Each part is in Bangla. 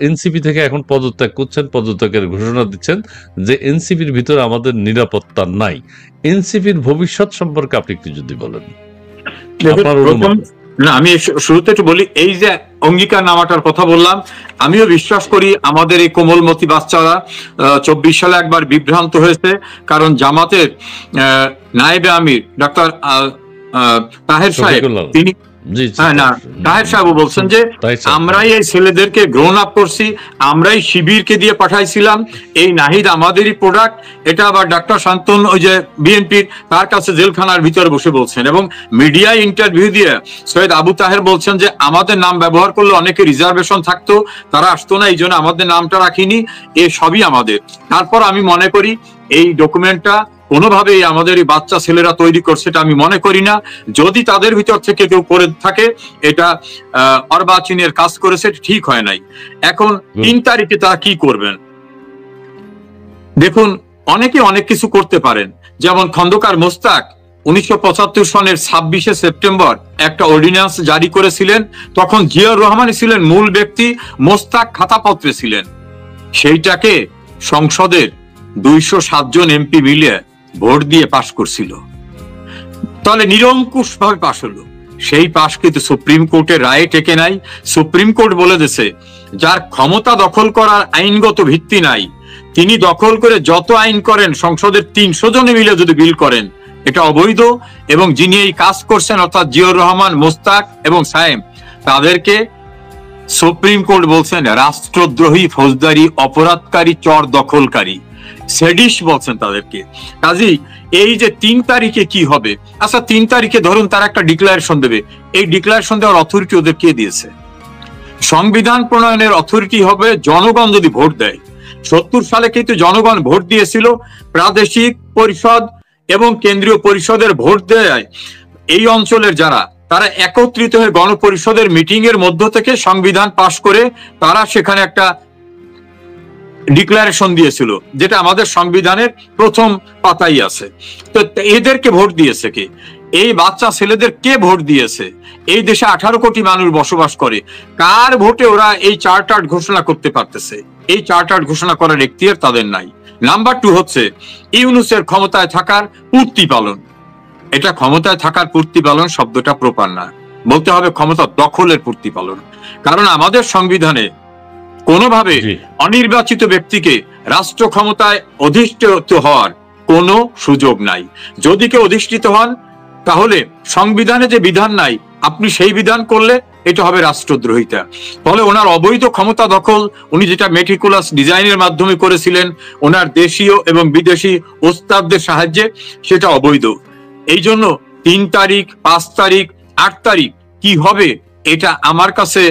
এনসিপি থেকে এখন পদত্যাগ করছেন, পদত্যাগের ঘোষণা দিচ্ছেন যে এনসিপির ভিতরে আমাদের নিরাপত্তা নাই। এনসিপির ভবিষ্যৎ সম্পর্কে আপনি একটু যদি বলেন আপনার অনুমান। না, আমি শুরুতে একটু বলি, এই যে অঙ্গীকার নামাটার কথা বললাম, আমিও বিশ্বাস করি আমাদের এই কোমলমতি বাচ্চারা 24 সালে একবার বিভ্রান্ত হয়েছে, কারণ জামাতের নায়েবে আমির ডক্টর তাহের সাহেব, তিনি তাহের সাহেব বলছেন যে আমরাই এই ছেলেদেরকে গ্রোন আপ করছি, আমরাই শিবিরকে দিয়ে পাঠাইছিলাম, এই নাহিদ আমাদেরই প্রোডাক্ট। এটা আবার ডাক্তার শান্তন ওই যে বিএনপির তার কাছে জেলখানার ভিতরে বসে বলছেন, এবং মিডিয়ায় ইন্টারভিউ দিয়ে সৈয়দ আবু তাহের বলছেন যে আমাদের নাম ব্যবহার করলে অনেকে রিজার্ভেশন থাকতো, তারা আসতো না, এই জন্য আমাদের নামটা রাখিনি, এ সবই আমাদের। তারপর আমি মনে করি এই ডকুমেন্টটা কোনোভাবেই আমাদের এই বাচ্চা ছেলেরা তৈরি করছে, এটা আমি মনে করি না। যদি তাদের ভিতর থেকে কেউ করে থাকে এটা অর্বাচীনের কাজ করেছে, ঠিক হয় নাই। এখন 3 তারিখে তারা কি করবেন দেখুন, অনেকে অনেক কিছু করতে পারেন। যেমন খন্দকার মোস্তাক 1975 সনের 26শে সেপ্টেম্বর একটা অর্ডিন্যান্স জারি করেছিলেন, তখন জিয়াউর রহমান ছিলেন মূল ব্যক্তি, মোস্তাক খাতাপত্রে ছিলেন। সেইটাকে সংসদের 207 জন এমপি মিলে ভোট দিয়ে পাশ করছিল, তাহলে নিরঙ্কুশ ভাবে পাশ হলো। সেই পাশ কিন্তু সুপ্রিম কোর্টের রায়ে টেকে নাই। সুপ্রিম কোর্ট বলে দিয়েছে যার ক্ষমতা দখল করার আইনগত ভিত্তি নাই, তিনি দখল করে যত আইন করেন, সংসদের 300 জনে মিলে যদি বিল করেন, এটা অবৈধ। এবং যিনি এই কাজ করছেন অর্থাৎ জিয়াউর রহমান, মোস্তাক এবং সায়েম, তাদেরকে সুপ্রিম কোর্ট বলছেন রাষ্ট্রদ্রোহী, ফৌজদারি অপরাধকারী, চর দখলকারী, সেডিশ বলছেন তাদেরকে। কাজেই এই যে 3 তারিখে কি হবে, আচ্ছা 3 তারিখে ধরুন তারা একটা ডিক্লারেশন দেবে, এই ডিক্লারেশন দেওয়ার অথরিটি ওদের কে দিয়েছে? সংবিধান প্রণয়নের অথরিটি হবে জনগণ যদি ভোট দেয়। 70 সালে কিন্তু জনগণ ভোট দিয়েছিল, প্রাদেশিক পরিষদ এবং কেন্দ্রীয় পরিষদের ভোট দেয় এই অঞ্চলের যারা, তারা একত্রিত হয়ে গণপরিষদের মিটিং এর মধ্য থেকে সংবিধান পাশ করে তারা সেখানে একটা ডিক্লারেশন দিয়েছিল, যেটা আমাদের সংবিধানের প্রথম পাতাই আছে। তো এদেরকে ভোট দিয়েছে কে? এই বাচ্চা ছেলেদের কে ভোট দিয়েছে? এই দেশে 18 কোটি মানুষ বসবাস করে, কার ভোটে ওরা এই চার্টার ঘোষণা করতে পারতেছে? এই চার্টার ঘোষণা করার এখতিয়ার তাদের নাই। নাম্বার 2 হচ্ছে ইউনূসের ক্ষমতায় থাকার পূর্তি পালন। এটা ক্ষমতায় থাকার পূর্তি পালন শব্দটা প্রপার না, বলতে হবে ক্ষমতা দখলের পূর্তি পালন। কারণ আমাদের সংবিধানে কোনোভাবে অনির্বাচিত ব্যক্তিকে রাষ্ট্র ক্ষমতায় অধিষ্ঠিত হওয়ার কোনো সুযোগ নাই। যদি কেউ অধিষ্ঠিত হন, তাহলে সংবিধানে যে বিধান নাই, আপনি সেই বিধান করলে এটা হবে রাষ্ট্রদ্রোহিতা। ফলে ওনার অবৈধ ক্ষমতা দখল, উনি যেটা মেটিকুলাস ডিজাইনের মাধ্যমে করেছিলেন ওনার দেশীয় এবং বিদেশি ওস্তাদদের সাহায্যে, সেটা অবৈধ। এই জন্য 3 তারিখ, 5 তারিখ, 8 তারিখ কি হবে এটা আমার কাছে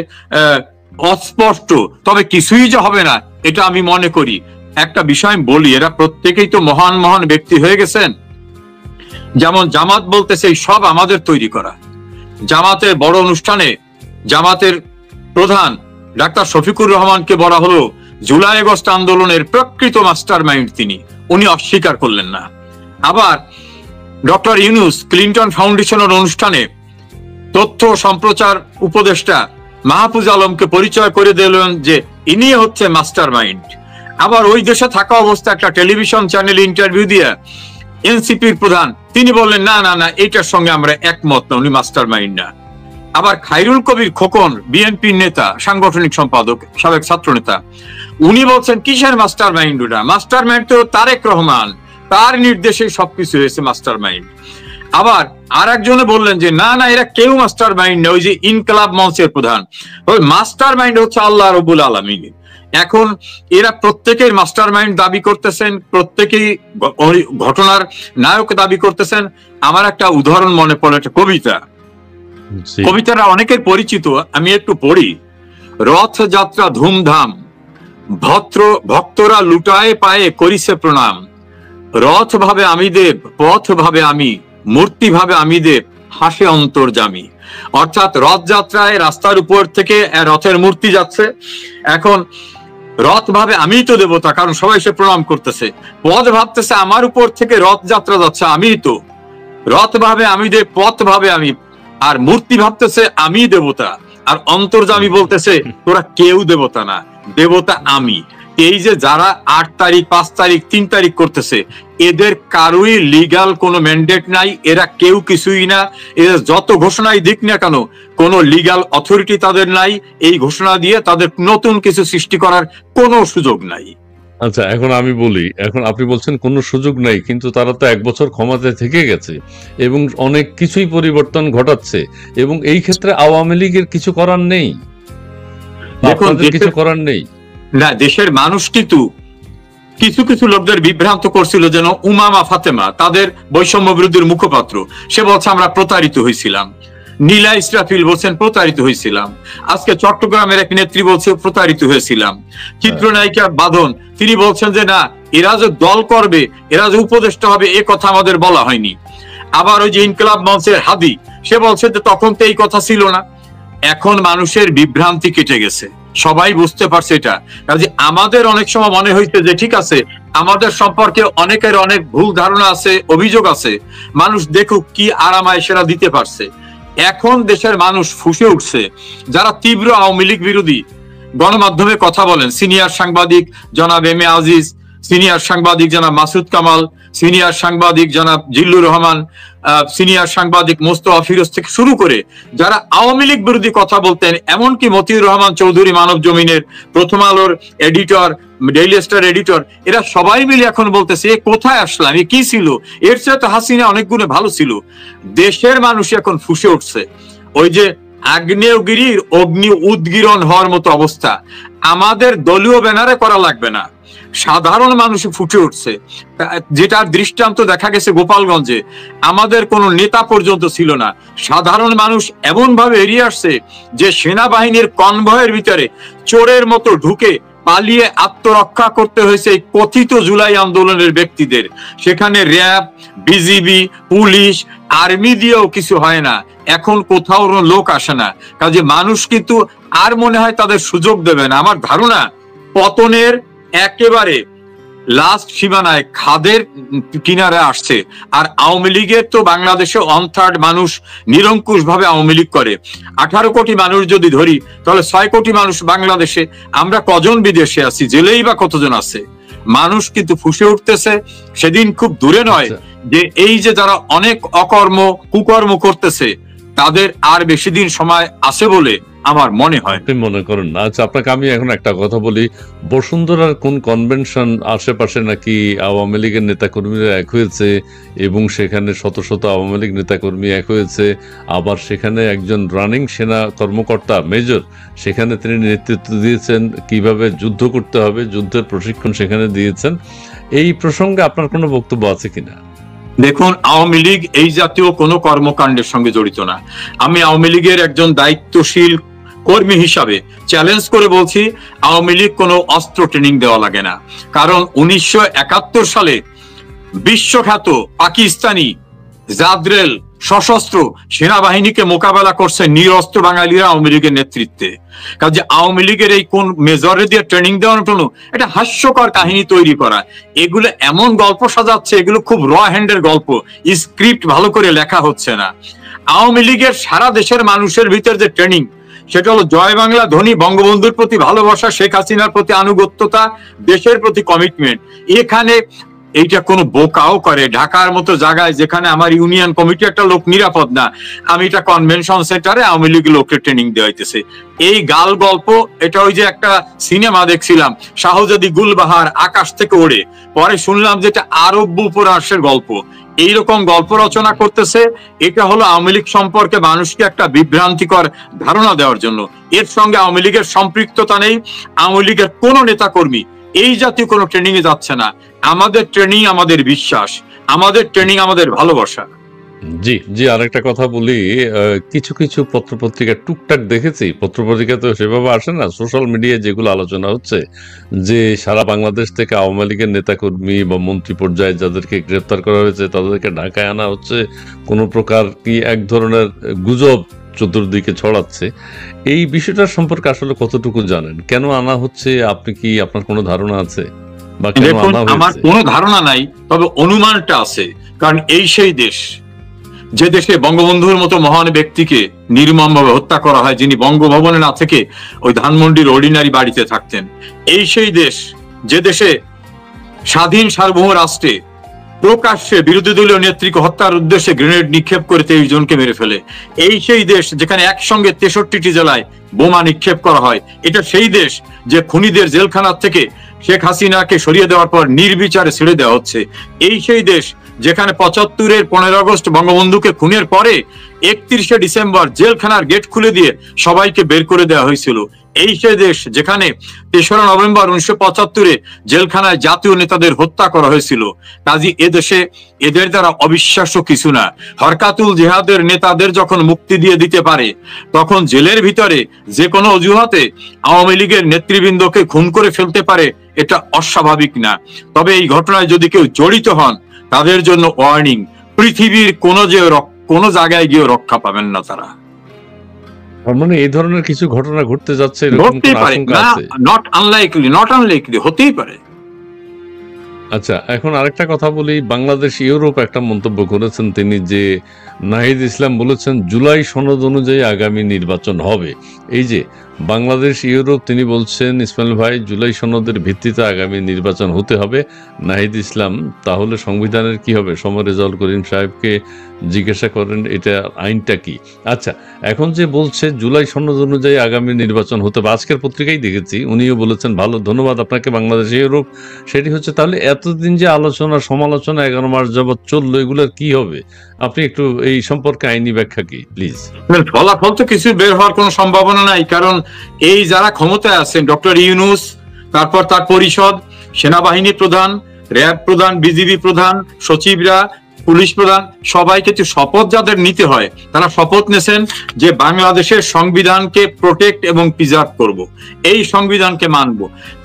অস্পষ্ট। তবে কিছুই যে হবে না এটা আমি মনে করি। একটা বিষয় বলি, এরা প্রত্যেকেই তো মহান মহান ব্যক্তি হয়ে গেছেন। যেমন জামাত বলতেছে সব আমাদের তৈরি করা। জামাতের বড় অনুষ্ঠানে জামাতের প্রধান ডাক্তার শফিকুর রহমানকে বলা হলো জুলাই আগস্ট আন্দোলনের প্রকৃত মাস্টার মাইন্ড তিনি, উনি অস্বীকার করলেন না। আবার ডক্টর ইউনূস ক্লিন্টন ফাউন্ডেশনের অনুষ্ঠানে তথ্য সম্প্রচার উপদেষ্টা মাহফুজ আলমকে পরিচয় করে দিলেন যে ইনি হচ্ছে মাস্টার মাইন্ড। আবার ওই দেশে থাকা অবস্থা একটা টেলিভিশন চ্যানেলে ইন্টারভিউ দিয়ে এনসিপির প্রধান তিনি বললেন না না না, এইটার সঙ্গে আমরা একমত না, উনি মাস্টার মাইন্ড না। আবার খায়রুল কবির খোকন, বিএনপির নেতা, সাংগঠনিক সম্পাদক, সাবেক ছাত্র নেতা, উনি বলছেন কিসের মাস্টার মাইন্ড? ওটা মাস্টার মাইন্ড তো তারেক রহমান, তার নির্দেশে সবকিছু হয়েছে মাস্টার মাইন্ড। আবার আর একজনে বললেন যে না না, এরা কেউ মাস্টার মাইন্ড না, ওই যে ইনকলাব মঞ্চের প্রধান। ওই মাস্টার মাইন্ড হচ্ছে আল্লাহ রাব্বুল আলামিন। এখন এরা প্রত্যেকের মাস্টার মাইন্ড দাবি করতেছেন, প্রত্যেকেই ঘটনার নায়ক দাবি করতেছেন। আমার একটা উদাহরণ মনে পড়ে, একটা কবিতা, কবিতাটা অনেকের পরিচিত, আমি একটু পড়ি। রথযাত্রা ধুমধাম, ভক্তরা লুটায় পায়ে করিছে প্রণাম। রথ ভাবে আমি দেব, পথ ভাবে আমি, মূর্তি ভাবে আমি দেব, হাসে অন্তর্যামী। অর্থাৎ রথযাত্রায় রাস্তার উপর থেকে রথের মূর্তি যাচ্ছে, এখন রথ ভাবে আমি তো দেবতা, কারণ সবাই সে প্রণাম করতেছে। পথ ভাবতেছে আমার উপর থেকে রথযাত্রা যাচ্ছে, আমি তো। রথ ভাবে আমি দেব, পথ ভাবে আমি, আর মূর্তি ভাবতেছে আমি দেবতা, আর অন্তর্যামী বলতেছে তোরা কেউ দেবতা না। দেবতা আমি। এই যে যারা 8 তারিখ 5 তারিখ 3 তারিখ করতেছে, এদের কারোই লিগাল কোনো ম্যান্ডেট নাই, এরা কেউ কিছুই না। এরা যত ঘোষণাই দিক না কেন, কোনো লিগাল অথরিটি তাদের নাই। এই ঘোষণা দিয়ে তাদের নতুন কিছু সৃষ্টি করার কোনো সুযোগ নাই। আচ্ছা, এখন আমি বলি, এখন আপনি বলছেন কোনো সুযোগ নাই, কিন্তু তারা তো 1 বছর ক্ষমতায় থেকে গেছে এবং অনেক কিছুই পরিবর্তন ঘটাচ্ছে, এবং এই ক্ষেত্রে আওয়ামী লীগের কিছু করার নেই, আপনাদের কিছু করার নেই না। দেশের মানুষ কিন্তু কিছু কিছু লোকদের বিভ্রান্ত করছিল, যেন উমামা ফাতেমা তাদের বৈষম্য বিরোধীর মুখপাত্র, সে বলছে আমরা প্রতারিত হয়েছিলাম। নীলা ইসরাফিল বলছেন প্রতারিত হয়েছিলাম। আজকে চট্টগ্রামের এক নেত্রী বলছে প্রতারিত হয়েছিলাম। চিত্রনায়িকা বাঁধন তিনি বলছেন যে না, এরা যে দল করবে, এরা যে উপদেষ্টা হবে, এ কথা আমাদের বলা হয়নি। আবার ওই যে ইনকিলাব মঞ্চের হাদি, সে বলছে যে তখন তো এই কথা ছিল না। এখন মানুষের বিভ্রান্তি কেটে গেছে, সবাই বুঝতে পারছে এটা। কাজে আমাদের অনেক সময় মনে হইছে যে ঠিক আছে, আমাদের সম্পর্কে অনেকের অনেক ভুল ধারণা আছে, অভিযোগ আছে, মানুষ দেখুক কি আরামায় সেরা দিতে পারছে। এখন দেশের মানুষ ফুঁসে উঠছে। যারা তীব্র আওয়ামী লীগ বিরোধী গণমাধ্যমে কথা বলেন, সিনিয়র সাংবাদিক জনাব এম এ আজিজ, সিনিয়র সাংবাদিক জনাব মাসুদ কামাল, সিনিয়র সাংবাদিক জনাব জিল্লুর রহমান, সিনিয়র সাংবাদিক মোস্তফা ফিরোজ থেকে শুরু করে যারা আওয়ামী লীগ বিরোধী কথা বলতেন, এমনকি মতিউর রহমান চৌধুরী মানব জমিনের, প্রথম আলোর এডিটর, ডেইলি স্টার এডিটর, এরা সবাই মিলে এখন বলতেছে এ কোথায় আসলাম, এ কি ছিল, এর চেয়ে তো হাসিনা অনেক গুণে ভালো ছিল। দেশের মানুষ এখন ফুঁসে উঠছে। ওই যে আগ্নেয়গিরির অগ্নি উদ্গীরণ হওয়ার মতো অবস্থা। আমাদের দলীয় ব্যানারে করা লাগবে না, সাধারণ মানুষ ফুটে উঠছে। যেটার দৃষ্টান্ত দেখা গেছে গোপালগঞ্জে, আমাদের কোনো নেতা পর্যন্ত ছিল না, সাধারণ মানুষ এমন ভাবে এড়িয়ে আসছে যে সেনাবাহিনীর কনভয়ের ভিতরে চোরের মতো ঢুকে পালিয়ে আত্মরক্ষা করতে হয়েছে এই কথিত জুলাই আন্দোলনের ব্যক্তিদের। সেখানে র্যাব, বিজিবি, পুলিশ, আর্মি দিয়েও কিছু হয় না, এখন কোথাও লোক আসে না। কাজে মানুষ কিন্তু আর মনে হয় তাদের সুযোগ দেবে না। আমার ধারণা পতনের একেবারে লাস্ট সীমানায়, খাদের কিনারে আসছে। আর আওয়ামী লীগের তো বাংলাদেশে 1/3 মানুষ নিরঙ্কুশ ভাবে আওয়ামী লীগ করে। 18 কোটি মানুষ যদি ধরি, তাহলে 6 কোটি মানুষ বাংলাদেশে। আমরা কজন বিদেশে আছি, জেলেই বা কতজন আছে। মানুষ কিন্তু ফুঁসে উঠতেছে। সেদিন খুব দূরে নয় যে এই যে যারা অনেক অকর্ম কুকর্ম করতেছে, তাদের আর বেশি দিন সময় আছে বলে আমার মনে হয়। আপনি মনে করেন না? আচ্ছা, আপনাকে আমি এখন একটা কথা বলি, বসুন্ধরার কোন কনভেনশন আশেপাশে নাকি আওয়ামী লীগের নেতাকর্মীরা এক হয়েছে এবং সেখানে শত শত আওয়ামী লীগ নেতাকর্মী এক হয়েছে। আবার সেখানে একজন রানিং সেনা কর্মকর্তা মেজর, সেখানে তিনি নেতৃত্ব দিয়েছেন কিভাবে যুদ্ধ করতে হবে, যুদ্ধের প্রশিক্ষণ সেখানে দিয়েছেন। এই প্রসঙ্গে আপনার কোনো বক্তব্য আছে কিনা? দেখুন, আওয়ামী লীগ এই জাতীয় কোনো কর্মকাণ্ডের সঙ্গে জড়িত না। আমি আওয়ামী লীগের একজন দায়িত্বশীল কর্মী হিসাবে চ্যালেঞ্জ করে বলছি, আওয়ামী লীগ কোনো অস্ত্র ট্রেনিং দেওয়া লাগে না। কারণ 1971 সালে বিশ্বখ্যাত পাকিস্তানি জাদরেল সশস্ত্র সেনাবাহিনীকে মোকাবেলা করছে নিরস্ত্র বাঙালিরা আওয়ামী লীগের নেতৃত্বে। কাজে আওয়ামী লীগের এই কোন মেজরে দিয়ে ট্রেনিং দেওয়ার জন্য এটা হাস্যকর কাহিনী তৈরি করা, এগুলো এমন গল্প সাজাচ্ছে, এগুলো খুব র হ্যান্ডের গল্প, স্ক্রিপ্ট ভালো করে লেখা হচ্ছে না। আওয়ামী লীগের সারা দেশের মানুষের ভিতর যে ট্রেনিং, সেটা হলো জয় বাংলা ধ্বনি, বঙ্গবন্ধুর প্রতি ভালোবাসা, শেখ হাসিনার প্রতি আনুগত্যতা, দেশের প্রতি কমিটমেন্ট। এখানে এইটা কোনো বোকাও করে। ঢাকার মতো জায়গায় যেখানে আমার ইউনিয়ন কমিটি একটা লোক নিরাপদ না, আমি এটা কনভেনশন সেন্টারে আওয়ামী লীগ লোককে ট্রেনিং দেওয়া হইতেছে। এই গাল গল্প, এটা ওই যে একটা সিনেমা দেখছিলাম শাহজাদি গুলবাহার আকাশ থেকে ওড়ে, পরে শুনলাম যে এটা আরব উপন্যাসের গল্প। এইরকম গল্প রচনা করতেছে। এটা হলো আওয়ামী লীগ সম্পর্কে মানুষকে একটা বিভ্রান্তিকর ধারণা দেওয়ার জন্য। এর সঙ্গে আওয়ামী লীগের সম্পৃক্ততা নেই। আওয়ামী লীগের কোনো নেতা কর্মী এই জাতীয় কোনো ট্রেনিং এ যাচ্ছে না। আমাদের ট্রেনিং আমাদের বিশ্বাস, আমাদের ট্রেনিং আমাদের ভালোবাসা। জি জি, আরেকটা কথা বলি, কিছু কিছু পত্রপত্রিকা টুকটাক দেখেছি, পত্রপত্রিকা তো সেভাবে আসে না, সোশ্যাল মিডিয়ায় যেগুলো আলোচনা হচ্ছে যে সারা বাংলাদেশ থেকে আওয়ামী লীগের নেতাকর্মী বা মন্ত্রী পর্যায়ে যাদেরকে গ্রেপ্তার করা হয়েছে তাদেরকে ঢাকায় আনা হচ্ছে, কোনো প্রকার কি এক ধরনের গুজব চতুর্দিকে ছড়াচ্ছে। এই বিষয়টার সম্পর্কে আসলে কতটুকু জানেন? কেন আনা হচ্ছে, আপনি কি, আপনার কোনো ধারণা আছে? বা কেন আনা হয়েছে? আমার কোনো ধারণা নাই, তবে অনুমানটা আছে। কারণ এই সেই দেশ যে দেশে বঙ্গবন্ধুর মতো মহান ব্যক্তিকে নির্মমভাবে হত্যা করা হয়, যিনি বঙ্গভবনে না থেকে ওই ধানমন্ডির অর্ডিনারি বাড়িতে থাকতেন, এই সেই দেশ যে দেশে স্বাধীন সার্বভৌম রাষ্ট্রে প্রকাশ্যে বিরোধী দলীয় নেত্রীকে হত্যার উদ্দেশ্যে গ্রেনেড নিক্ষেপ করে 23 জনকে মেরে ফেলে, এই সেই দেশ যেখানে একসঙ্গে 63টি জেলায় বোমা নিক্ষেপ করা হয়, এটা সেই দেশ যে খুনিদের জেলখানার থেকে শেখ হাসিনাকে সরিয়ে দেওয়ার পর নির্বিচারে ছেড়ে দেওয়া হচ্ছে, এই সেই দেশ যেখানে 75-এর 15 আগস্ট বঙ্গবন্ধুকে খুনের পরে 31শে ডিসেম্বর জেলখানার গেট খুলে দিয়ে সবাইকে বের করে দেওয়া হয়েছিল, এই সেই দেশ যেখানে 3রা নভেম্বর 1975-এ জেলখানায় জাতীয় নেতাদের হত্যা করা হয়েছিল। কাজী এদেশে এদের দ্বারা অবিশ্বাস্য কিছু না। হরকাতুল জিহাদের নেতাদের যখন মুক্তি দিয়ে দিতে পারে, তখন জেলের ভিতরে যে কোনো অজুহাতে আওয়ামী লীগের নেতৃবৃন্দকে খুন করে ফেলতে পারে, এটা অস্বাভাবিক না। তবে এই ঘটনায় যদি কেউ জড়িত হন, তাদের জন্য ওয়ার্নিং, পৃথিবীর কোনো জায়গায় গিয়ে রক্ষা পাবেন না তারা। মানে এই ধরনের কিছু ঘটনা ঘটতে যাচ্ছে, ঘটতেই পারে, নট আনলাইকলি হতেই পারে। আচ্ছা, এখন আরেকটা কথা বলি। বাংলাদেশ ইউরোপ একটা মন্তব্য করেছেন তিনি, যে নাহিদ ইসলাম বলেছেন জুলাই সনদ অনুযায়ী আগামী নির্বাচন হবে। এই যে বাংলাদেশ ইউরোপ, তিনি বলছেন ইসমাইল ভাই জুলাই সনদের ভিত্তিতে আগামী নির্বাচন হতে হবে। নাহিদ ইসলাম, তাহলে সংবিধানের কি হবে? সমর রেজাউল করিম সাহেবকে জিজ্ঞাসা করেন এটা আইনটা কি। আচ্ছা, এখন যে বলছে জুলাই সনদ অনুযায়ী আগামী নির্বাচন হতে হবে, আজকের পত্রিকায় দেখেছি উনিও বলেছেন, ভালো, ধন্যবাদ আপনাকে বাংলাদেশ ইউরোপ। সেটি হচ্ছে তাহলে এতদিন যে আলোচনা সমালোচনা 11 মাস যাবৎ চললো, এগুলোর কি হবে? আপনি একটু এই সম্পর্কে আইনি ব্যাখ্যা কি প্লিজ। ফলাফল তো কিছু বের হওয়ার কোনো সম্ভাবনা নাই, কারণ এই যারা ক্ষমতায় আছেন, ডক্টর ইউনূস, তারপর তার পরিষদ, সেনাবাহিনী প্রধান, র্যাব প্রধান, বিজিবি প্রধান, সচিবরা, পুলিশ প্রধান, সবাইকে তো শপথ যাদের নিতে হয়, তারা শপথ নেছেন যে বাংলাদেশের সংবিধানকে প্রোটেক্ট এবং প্রিজার্ভ করব, এই সংবিধানকে মানব।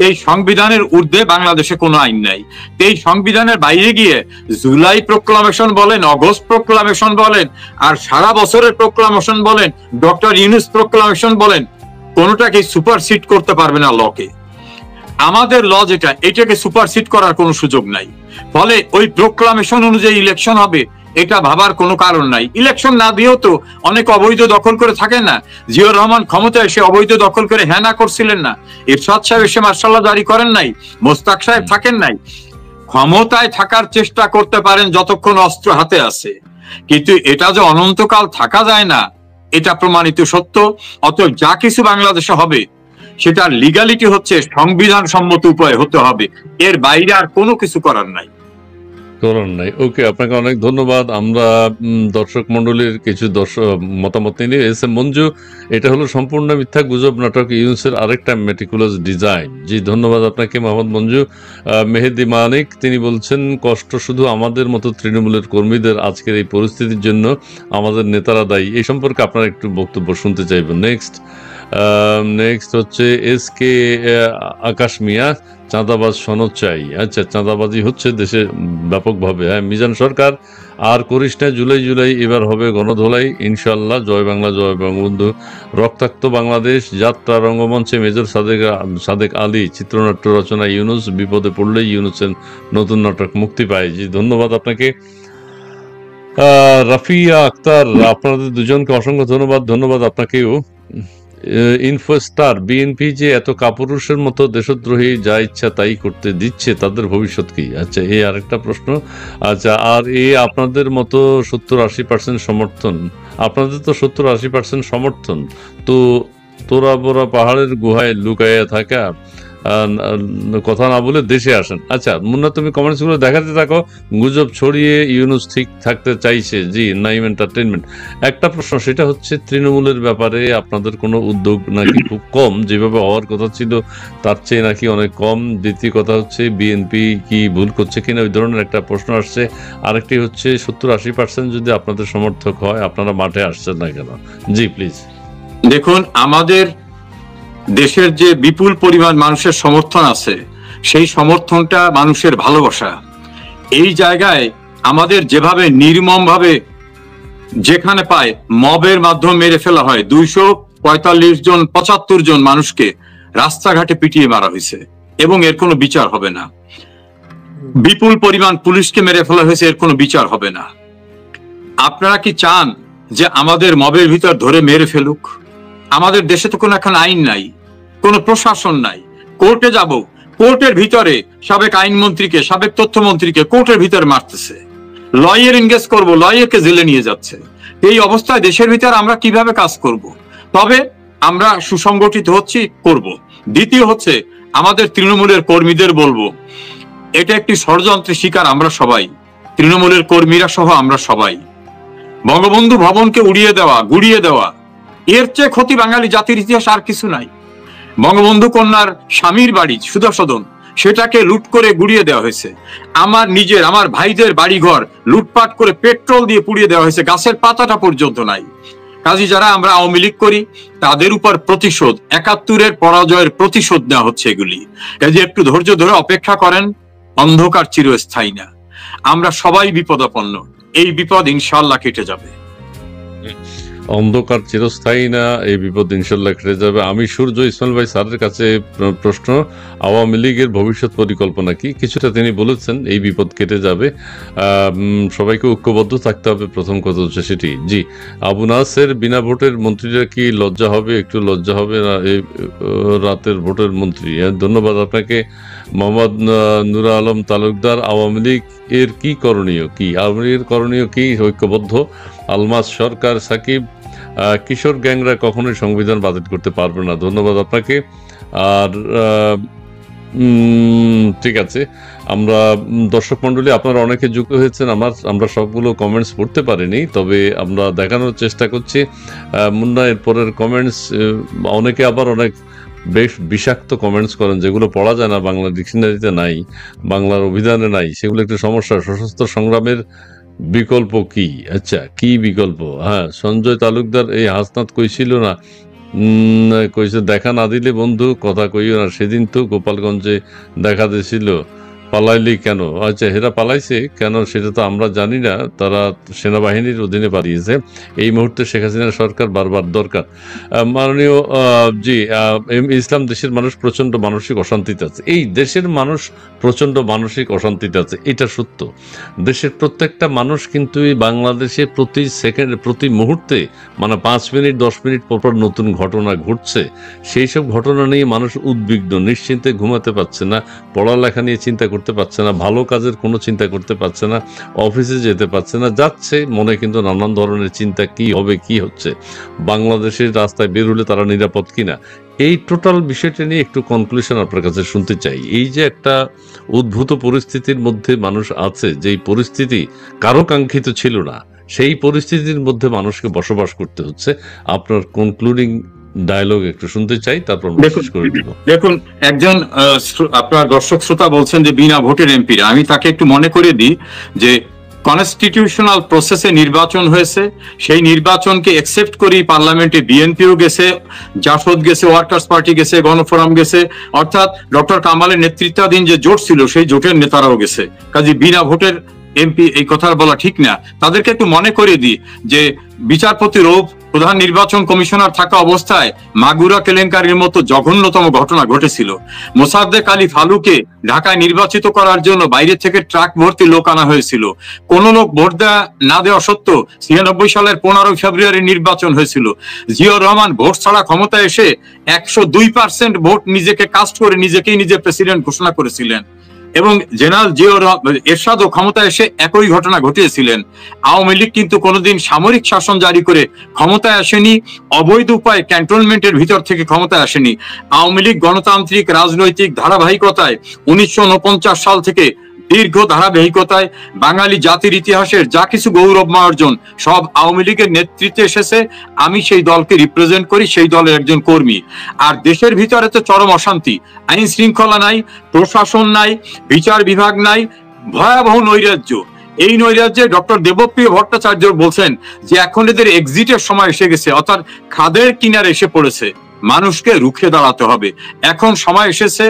এই সংবিধানের ঊর্ধ্বে বাংলাদেশে কোনো আইন নাই। এই সংবিধানের বাইরে গিয়ে জুলাই প্রোক্লামেশন বলেন, অগস্ট প্রোক্লামেশন বলেন, আর সারা বছরের প্রোক্লামেশন বলেন, ডক্টর ইউনূস প্রোক্লামেশন বলেন, কোনোটাকে সুপারসিড করতে পারবে না লকে। আমাদের ল যেটা, এটাকে সুপারসিড করার কোনো সুযোগ নাই। ফলে ওই প্রোক্লামেশন অনুযায়ী ইলেকশন হবে, এটা ভাবার কোনো কারণ নাই। ইলেকশন না দিয়েও তো অনেক অবৈধ দখল করে থাকেন না। জিয়াউর রহমান ক্ষমতায় এসে অবৈধ দখল করে হ্যাঁ করছিলেন না, এরশাদ সাহেব এসে মার্শাল্লাহ জারি করেন নাই, মোস্তাক সাহেব থাকেন নাই। ক্ষমতায় থাকার চেষ্টা করতে পারেন যতক্ষণ অস্ত্র হাতে আছে, কিন্তু এটা যে অনন্তকাল থাকা যায় না, এটা প্রমাণিত সত্য। অতএব যা কিছু বাংলাদেশে হবে, সেটা লিগালিটি হচ্ছে সংবিধান সম্মত উপায় হতে হবে, এর বাইরে আর কোনো কিছু করার নাই। ওকে, আপনাকে অনেক ধন্যবাদ। আমরা দর্শক মন্ডলীর কিছু মতামত নিয়ে এস এম মঞ্জু, এটা হলো সম্পূর্ণ মিথ্যা গুজব নাটক ইউনূসের আরেকটা মেটিকুলাস ডিজাইন। জি, ধন্যবাদ আপনাকে মোহাম্মদ মঞ্জু। মেহেদি মানিক, তিনি বলছেন কষ্ট শুধু আমাদের মতো তৃণমূলের কর্মীদের, আজকের এই পরিস্থিতির জন্য আমাদের নেতারা দায়ী। এই সম্পর্কে আপনার একটু বক্তব্য শুনতে চাইবেন। নেক্সট হচ্ছে SK আকাশ মিয়া, চাঁদাবাজ সনদ চাই। আচ্ছা, চাঁদাবাজি হচ্ছে দেশে ব্যাপকভাবে। হ্যাঁ, মিজান সরকার, আর করিস না, জুলাই এবার হবে গণধোলাই ইনশাল্লাহ। জয় বাংলা, জয় বঙ্গবন্ধু। রক্তাক্ত বাংলাদেশ যাত্রা রঙ্গমঞ্চে মেজর সাদেক আলী, চিত্রনাট্য রচনা ইউনূস, বিপদে পড়লেই ইউনূসের নতুন নাটক মুক্তি পায়। জি, ধন্যবাদ আপনাকে। রাফিয়া আক্তার, আপনাদের দুজনকে অসংখ্য ধন্যবাদ আপনাকেও। ইনফোস্টার, বিএনপি যে এত কাপুরুষের মতো দেশদ্রোহী যা ইচ্ছা তাই করতে দিচ্ছে, তাদের ভবিষ্যৎ কি? আচ্ছা, এই আরেকটা প্রশ্ন। আচ্ছা, আর আপনাদের মতো 70-80% সমর্থন, আপনাদের তো 70-80% সমর্থন, তো তোরা বোরা পাহাড়ের গুহায় লুকাইয়া থাকা কথা না বলে দেশে আসেন। আচ্ছা মুন্না, তুমি কমেন্টস গুলো দেখাতে থাকো। গুজব ছড়িয়ে ইউনূস ঠিক থাকতে চাইছে। জি, নাইম এন্টারটেইনমেন্ট। একটা প্রশ্ন, সেটা হচ্ছে তৃণমূলের ব্যাপারে আপনাদের কোনো উদ্যোগ নাকি খুব কম, যেভাবে হওয়ার কথা ছিল তার চেয়ে নাকি অনেক কম। দ্বিতীয় কথা হচ্ছে বিএনপি কি ভুল করছে কিনা, ওই ধরনের একটা প্রশ্ন আসছে। আরেকটি হচ্ছে 70-80% যদি আপনাদের সমর্থক হয়, আপনারা মাঠে আসছেন না কেন? জি প্লিজ। দেখুন, আমাদের দেশের যে বিপুল পরিমাণ মানুষের সমর্থন আছে, সেই সমর্থনটা মানুষের ভালোবাসা। এই জায়গায় আমাদের যেভাবে নির্মম ভাবে যেখানে পায় মবের মাধ্যমে মেরে ফেলা হয়, 245 জন 75 জন মানুষকে রাস্তাঘাটে পিটিয়ে মারা হয়েছে এবং এর কোনো বিচার হবে না। বিপুল পরিমাণ পুলিশকে মেরে ফেলা হয়েছে, এর কোনো বিচার হবে না। আপনারা কি চান যে আমাদের মবের ভিতর ধরে মেরে ফেলুক? আমাদের দেশে তো কোনো এখন আইন নাই, কোনো প্রশাসন নাই। কোর্টে যাব, কোর্টের ভিতরে সাবেক আইনমন্ত্রীকে, সাবেক তথ্যমন্ত্রীকে কোর্টের ভিতরে মারতেছে। লয়ার এনগেজ করবো, লয়ারকে জেলে নিয়ে যাচ্ছে। এই অবস্থায় দেশের ভিতরে আমরা কিভাবে কাজ করব? তবে আমরা সুসংগঠিত হচ্ছি, করব। দ্বিতীয় হচ্ছে, আমাদের তৃণমূলের কর্মীদের বলবো, এটা একটি ষড়যন্ত্রের শিকার আমরা সবাই, তৃণমূলের কর্মীরা সহ আমরা সবাই। বঙ্গবন্ধু ভবনকে উড়িয়ে দেওয়া, গুড়িয়ে দেওয়া, এর চেয়ে ক্ষতি বাঙালি জাতির ইতিহাস আর কিছু নাই। বঙ্গবন্ধু কন্যার স্বামীর বাড়ি সুধাসদন, সেটাকে লুট করে গুড়িয়ে দেওয়া হয়েছে। আমার ভাইদের বাড়িঘর লুটপাট করে পেট্রোল দিয়ে পুড়িয়ে দেওয়া হয়েছে, গাছের পাতাটা পর্যন্ত নাই। কাজী যারা আমরা আওয়ামী লীগ করি, তাদের উপর প্রতিশোধ, ৭১-এর পরাজয়ের প্রতিশোধ নেওয়া হচ্ছে এগুলি। কাজী একটু ধৈর্য ধরে অপেক্ষা করেন, অন্ধকার চিরস্থায়ী না। আমরা সবাই বিপদাপন্ন, এই বিপদ ইনশাআল্লাহ কেটে যাবে। অন্ধকার চিরস্থায়ী না, এই বিপদ ইনশাল্লাহ কেটে যাবে। আমি সূর্য ইসমাইল ভাই স্যারের কাছে প্রশ্ন, আওয়ামী লীগের ভবিষ্যৎ পরিকল্পনা কি? কিছুটা তিনি বলেছেন এই বিপদ কেটে যাবে, সবাইকে ঐক্যবদ্ধ থাকতে হবে, প্রথম কথা হচ্ছে সেটি। জি, আবু নাসের বিনা ভোটের মন্ত্রীরা কি লজ্জা হবে? একটু লজ্জা হবে না এই রাতের ভোটের মন্ত্রী? ধন্যবাদ আপনাকে। মোহাম্মদ নুরা আলম তালুকদার, আওয়ামী লীগ এর কি করণীয়? আওয়ামী লীগের করণীয় কি? ঐক্যবদ্ধ। আলমাস সরকার, সাকিব, কিশোর গ্যাংরা কখনোই সংবিধান বাতিল করতে পারবে না। ধন্যবাদ আপনাকে। আর ঠিক আছে, আমরা দর্শক মন্ডলী আপনারা অনেকে যুক্ত হয়েছেন, আমরা সবগুলো কমেন্টস পড়তে পারিনি, তবে আমরা দেখানোর চেষ্টা করছি। মুন্না এর পরের কমেন্টস, অনেকে আবার অনেক বেশ বিষাক্ত কমেন্টস করেন, যেগুলো পড়া যায় না, বাংলা ডিকশনারিতে নাই, বাংলার অভিধানে নাই, সেগুলো একটু সমস্যা। সশস্ত্র সংগ্রামের বিকল্প কি? আচ্ছা, কি বিকল্প? হ্যাঁ, সঞ্জয় তালুকদার, এই হাসনাত কইছিল না, কইছে দেখা না দিলে বন্ধু কথা কইও না, সেদিন তো গোপালগঞ্জে দেখা দিয়েছিল, পালাইলি কেন? আচ্ছা, এরা পালাইছে কেন সেটা তো আমরা জানি না, তারা সেনাবাহিনীর অধীনে পালিয়েছে। এই মুহূর্তে শেখ হাসিনার সরকার বারবার দরকার। মাননীয় জি ইসলাম, দেশের মানুষ প্রচন্ড মানসিক অশান্তিতে আছে। এই দেশের মানুষ প্রচন্ড মানসিক অশান্তিতে আছে, এটা সত্য। দেশের প্রত্যেকটা মানুষ কিন্তু এই বাংলাদেশে প্রতি সেকেন্ড, প্রতি মুহূর্তে, মানে 5 মিনিট 10 মিনিট পর নতুন ঘটনা ঘটছে। সেই সব ঘটনা নিয়ে মানুষ উদ্বিগ্ন, নিশ্চিন্তে ঘুমাতে পারছে না, পড়ালেখা নিয়ে চিন্তা করতে পারছে না, ভালো কাজের কোনো চিন্তা করতে পারছে না, অফিসে যেতে পারছে না, যাচ্ছে মনে কিন্তু নানান ধরনের চিন্তা, কি হবে, কি হচ্ছে, বাংলাদেশের রাস্তায় বের হলে তারা নিরাপদ কিনা। এই টোটাল বিষয়টা নিয়ে একটু কনক্লুশন আপনার কাছে শুনতে চাই। এই যে একটা উদ্ভূত পরিস্থিতির মধ্যে মানুষ আছে, যেই পরিস্থিতি কারো কাঙ্ক্ষিত ছিল না, সেই পরিস্থিতির মধ্যে মানুষকে বসবাস করতে হচ্ছে। আপনার কনক্লুডিং ডায়লগ একটু শুনতে চাই, তারপর শেষ করে দিব। দেখুন, একজন আপনার দর্শক শ্রোতা বলছেন যে বিনা ভোটের এমপিরা, আমি তাকে একটু মনে করে দিই যে কনস্টিটিউশনাল প্রসেসে নির্বাচন হয়েছে, সেই নির্বাচনকে একসেপ্ট করি পার্লামেন্টে বিএনপিও গেছে, জাসদ গেছে, ওয়ার্কার্স পার্টি গেছে, গণফোরাম গেছে, অর্থাৎ ডক্টর কামালের নেতৃত্বাধীন যে জোট ছিল সেই জোটের নেতারাও গেছে। কাজে বিনা ভোটের এমপি এই কথা বলা ঠিক না। তাদেরকে একটু মনে করে দিই যে বিচারপতি রৌফ প্রধান নির্বাচন কমিশনার থাকা অবস্থায় মাগুরা কেলেঙ্কারির মতো জঘন্যতম ঘটনা ঘটেছিল। মোসাদ্দেক আলী ফালুকে ঢাকায় নির্বাচিত করার জন্য বাইরে থেকে ট্রাক ভর্তি লোক আনা হয়েছিল। কোন লোক ভোট না দেওয়া সত্ত্বেও 96 সালের 15 ফেব্রুয়ারি নির্বাচন হয়েছিল। জিয়াউর রহমান ভোট ছাড়া ক্ষমতায় এসে 102% ভোট নিজেকে কাস্ট করে নিজে প্রেসিডেন্ট ঘোষণা করেছিলেন, এবং জেনারেল জিয়াউর এরশাদও ক্ষমতা এসে একই ঘটনা ঘটিয়েছিলেন। আওয়ামী লীগ কিন্তু কোনোদিন সামরিক শাসন জারি করে ক্ষমতায় আসেনি, অবৈধ উপায়ে ক্যান্টনমেন্টের ভিতর থেকে ক্ষমতায় আসেনি। আওয়ামী লীগ গণতান্ত্রিক রাজনৈতিক ধারাবাহিকতায় 1949 সাল থেকে দীর্ঘ ধারাবাহিকতায় বাঙালি জাতির ইতিহাসের যা কিছু গৌরবময় অর্জন সব আওয়ামী লীগের নেতৃত্বে এসেছে। আমি সেই দলকে রিপ্রেজেন্ট করি, সেই দলের একজন কর্মী। আর দেশের ভিতরে তো চরম অশান্তি, আইন শৃঙ্খলা নাই, প্রশাসন নাই, বিচার বিভাগ নাই, ভয়াবহ নৈরাজ্য। এই নৈরাজ্যে ডক্টর দেবপ্রিয় ভট্টাচার্য বলছেন যে এখন এদের এক্সিটের সময় এসে গেছে, অর্থাৎ খাদের কিনারে এসে পড়েছে, মানুষকে রুখে দাঁড়াতে হবে। এখন সময় এসেছে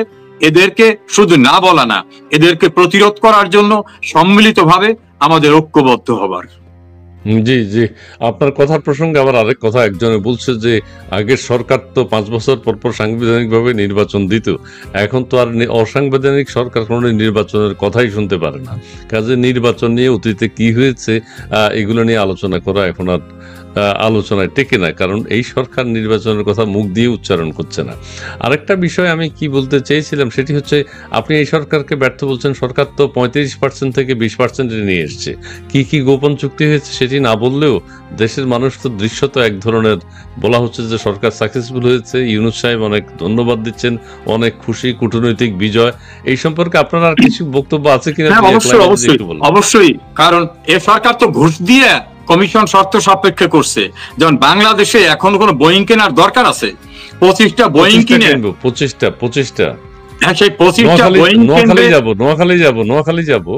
এদেরকে শুধু না বলা না, এদেরকে প্রতিরোধ করার জন্য সম্মিলিতভাবে আমাদের ঐক্যবদ্ধ হবার। জি, জি। আপনার কথার প্রসঙ্গে আবার আরেক কথা একজনে বলছে যে আগের সরকার তো ৫ বছর পর পর সাংবিধানিকভাবে নির্বাচন দিত। এখন তো আর অসাংবিধানিক সরকার কোনো নির্বাচনের কথাই শুনতে পারে না। কাজে নির্বাচন নিয়ে অতীতে কি হয়েছে এগুলো নিয়ে আলোচনা করা এখন আর আলোচনায় টেকে না। কারণ এই সরকার নির্বাচনের কথা মুখ দিয়ে উচ্চারণ করছে না। আরেকটা বিষয় আমি কি বলতে চেয়েছিলাম সেটি হচ্ছে, আপনি এই সরকারকে ব্যর্থ বলছেন। সরকার তো ৩৫% থেকে ২০% এ নিয়ে এসছে। কি, কি গোপন চুক্তি হয়েছে সেটি না বললেও দেশের মানুষ তো দৃশ্যত এক ধরনের বলা হচ্ছে যে সরকার সাকসেসফুল হয়েছে। ইউনূস সাহেব অনেক ধন্যবাদ দিচ্ছেন, অনেক খুশি, কূটনৈতিক বিজয়। এই সম্পর্কে আপনার আর কিছু বক্তব্য আছে কিনা হ্যাঁ, ২-১ অবশ্যই লাইনে যদি অবশ্যই একটু বলেন? অবশ্যই। কারণ এ সরকার তো ঘুষ দিয়ে কমিশন শর্ত সাপেক্ষে করছে। যেমন বাংলাদেশে এখন কোনো বোয়িং কেনার দরকার আছে? 25টা বোয়িং ২৫টা কিনে, কিনবো, ২৫টা। হ্যাঁ সেই 25টা নোয়াখালী বোয়িং নোয়াখালী কিনবে। যাব, নোয়াখালী যাব।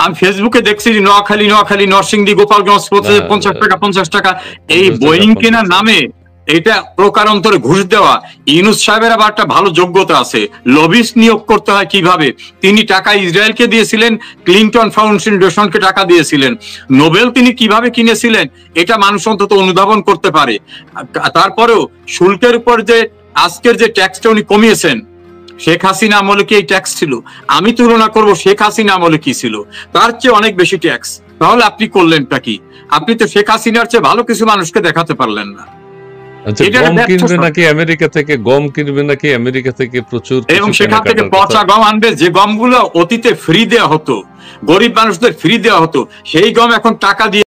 আমি ফেসবুকে দেখছি যে নোয়াখালী, নরসিংদী, গোপালগঞ্জ হ্যাঁ, 50 টাকা এই 50 টাকা, বোয়িং 50 কেনার টাকা। নামে এটা প্রকারান্তরে ঘুষ দেওয়া। ইউনূস সাহেবের আবার একটা ভালো যোগ্যতা আছে, লবিস্ট নিয়োগ করতে হয় কিভাবে। তিনি টাকা ইসরায়েলকে দিয়েছিলেন, ক্লিনটন ফাউন্ডেশনকে টাকা দিয়েছিলেন। নোবেল তিনি কিভাবে কিনেছিলেন এটা মানুষ অন্তত অনুধাবন করতে পারে। তারপরেও শুল্কের উপর যে আজকের যে ট্যাক্সটা উনি কমিয়েছেন, শেখ হাসিনা আমলে কি এই ট্যাক্স ছিল? আমি তুলনা করব শেখ হাসিনা আমলে কি ছিল, তার চেয়ে অনেক বেশি ট্যাক্স। তাহলে আপনি করলেনটা কি? আপনি তো শেখ হাসিনার চেয়ে ভালো কিছু মানুষকে দেখাতে পারলেন না। আচ্ছা, এটা গম ব্যর্থ কিনবে সরকার। নাকি আমেরিকা থেকে? গম কিনবে নাকি আমেরিকা থেকে প্রচুর এবং কিছু সেখান থেকে কেনাকাটার কথা? পচা গম আনবে, যে গমগুলো অতীতে ফ্রি দেওয়া হতো, গরিব মানুষদের ফ্রি দেওয়া হতো, সেই গম এখন টাকা দিয়ে